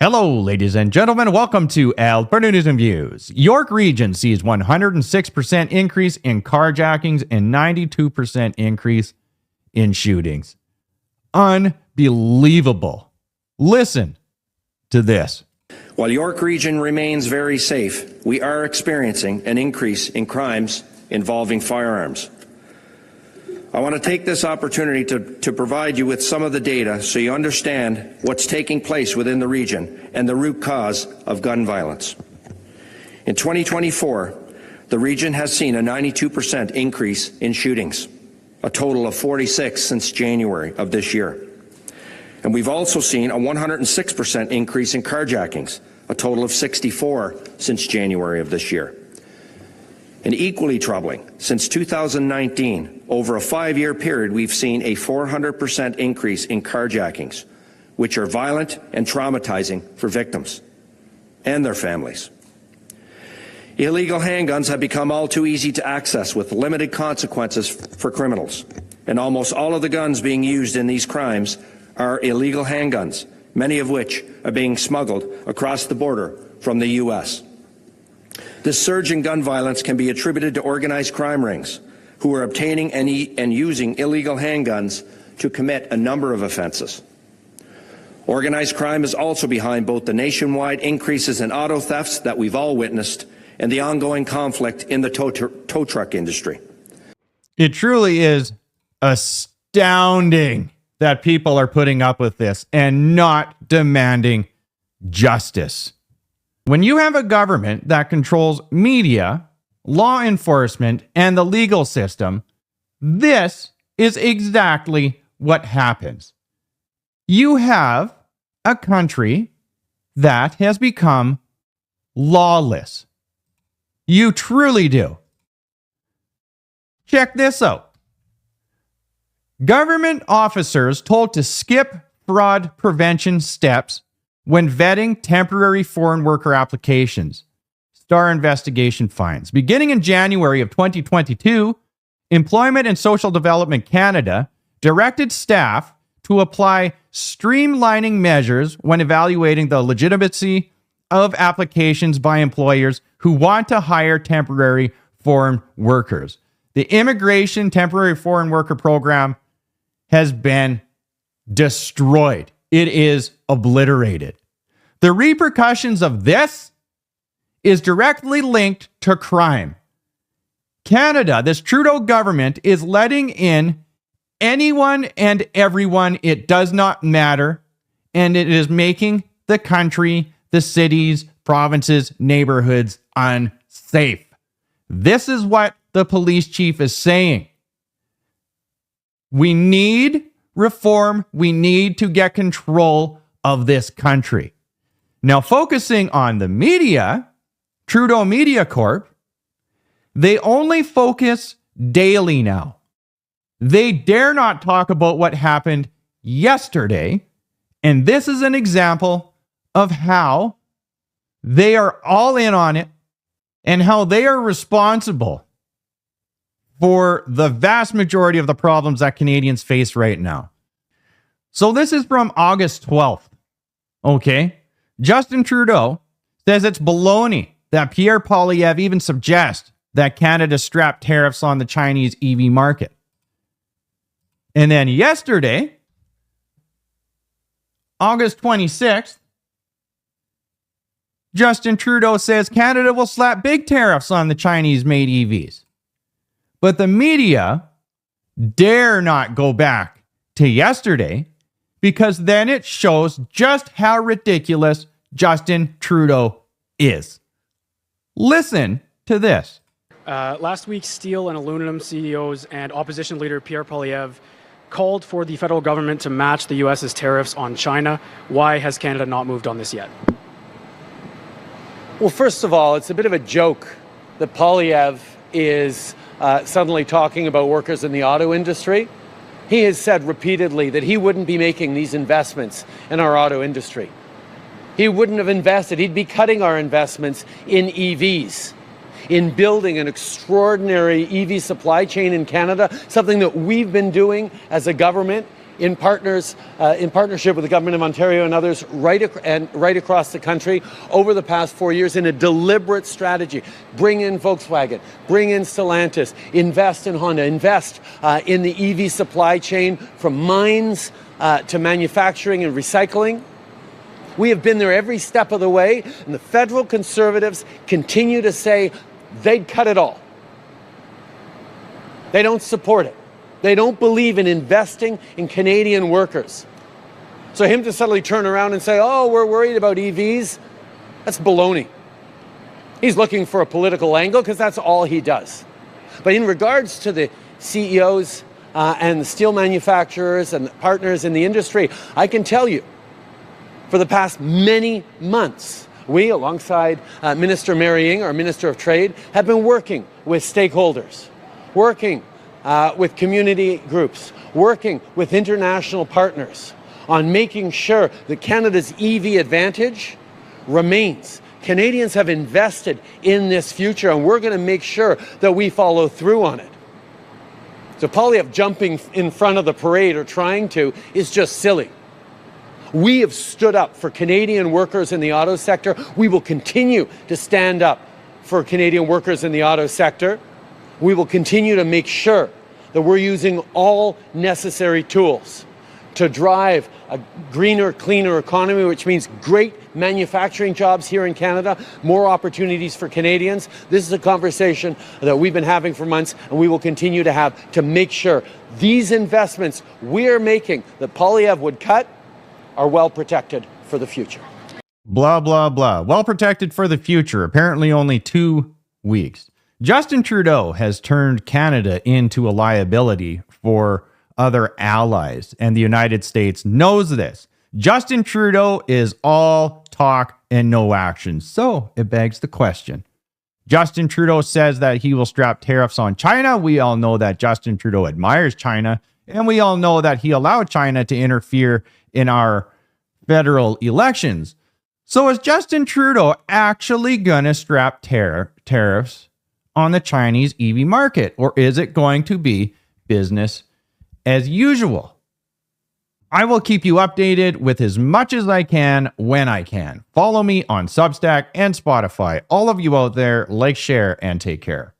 Hello, ladies and gentlemen. Welcome to Alberta News and Views. York Region sees 106% increase in carjackings and 92% increase in shootings. Unbelievable. Listen to this. While York Region remains very safe, we are experiencing an increase in crimes involving firearms. I want to take this opportunity to provide you with some of the data so you understand what's taking place within the region and the root cause of gun violence. In 2024, the region has seen a 92% increase in shootings, a total of 46 since January of this year. And we've also seen a 106% increase in carjackings, a total of 64 since January of this year. And equally troubling, since 2019, over a 5-year period, we've seen a 400% increase in carjackings, which are violent and traumatizing for victims and their families. Illegal handguns have become all too easy to access with limited consequences for criminals. And almost all of the guns being used in these crimes are illegal handguns, many of which are being smuggled across the border from the U.S. This surge in gun violence can be attributed to organized crime rings who are obtaining and using illegal handguns to commit a number of offenses. Organized crime is also behind both the nationwide increases in auto thefts that we've all witnessed and the ongoing conflict in the tow truck industry. It truly is astounding that people are putting up with this and not demanding justice. When you have a government that controls media, law enforcement, and the legal system, this is exactly what happens. You have a country that has become lawless. You truly do. Check this out. Government officers told to skip fraud prevention steps when vetting temporary foreign worker applications. Star investigation finds. Beginning in January of 2022, Employment and Social Development Canada directed staff to apply streamlining measures when evaluating the legitimacy of applications by employers who want to hire temporary foreign workers. The Immigration Temporary Foreign Worker Program has been destroyed. It is obliterated. The repercussions of this is directly linked to crime. Canada, this Trudeau government, is letting in anyone and everyone. It does not matter. And it is making the country, the cities, provinces, neighborhoods unsafe. This is what the police chief is saying. We need reform. We need to get control of this country. Now, focusing on the media, Trudeau Media Corp, they only focus daily now. They dare not talk about what happened yesterday. And this is an example of how they are all in on it and how they are responsible for the vast majority of the problems that Canadians face right now. So this is from August 12th. Okay. Justin Trudeau says it's baloney that Pierre Poilievre even suggests that Canada strap tariffs on the Chinese EV market. And then yesterday, August 26th, Justin Trudeau says Canada will slap big tariffs on the Chinese-made EVs. But the media dare not go back to yesterday because then it shows just how ridiculous Justin Trudeau is. Listen to this. Last week, steel and aluminum CEOs and opposition leader Pierre Poilievre called for the federal government to match the U.S.'s tariffs on China. Why has Canada not moved on this yet? Well, first of all, it's a bit of a joke that Poilievre is suddenly talking about workers in the auto industry. He has said repeatedly that he wouldn't be making these investments in our auto industry. He wouldn't have invested. He'd be cutting our investments in EVs, in building an extraordinary EV supply chain in Canada, something that we've been doing as a government in partnership with the government of Ontario and others right across the country over the past 4 years in a deliberate strategy. Bring in Volkswagen, bring in Stellantis, invest in Honda, invest in the EV supply chain from mines to manufacturing and recycling. We have been there every step of the way, and the federal Conservatives continue to say they'd cut it all. They don't support it. They don't believe in investing in Canadian workers. So him to suddenly turn around and say, oh, we're worried about EVs, that's baloney. He's looking for a political angle because that's all he does. But in regards to the CEOs and the steel manufacturers and the partners in the industry, I can tell you, for the past many months, we, alongside Minister Mary Ng, our Minister of Trade, have been working with stakeholders, working with community groups, working with international partners on making sure that Canada's EV advantage remains. Canadians have invested in this future, and we're going to make sure that we follow through on it. So Poilievre jumping in front of the parade or trying to is just silly. We have stood up for Canadian workers in the auto sector. We will continue to stand up for Canadian workers in the auto sector. We will continue to make sure that we're using all necessary tools to drive a greener, cleaner economy, which means great manufacturing jobs here in Canada, more opportunities for Canadians. This is a conversation that we've been having for months, and we will continue to have to make sure these investments we're making that Poilievre would cut are well protected for the future. Blah, blah, blah. Well protected for the future. Apparently only 2 weeks. Justin Trudeau has turned Canada into a liability for other allies, and the United States knows this. Justin Trudeau is all talk and no action. So it begs the question. Justin Trudeau says that he will strap tariffs on China. We all know that Justin Trudeau admires China, and we all know that he allowed China to interfere in our federal elections. So is Justin Trudeau actually going to strap tariffs on the Chinese EV market, or is it going to be business as usual? I will keep you updated with as much as I can when I can. Follow me on Substack and Spotify. All of you out there, like, share, and take care.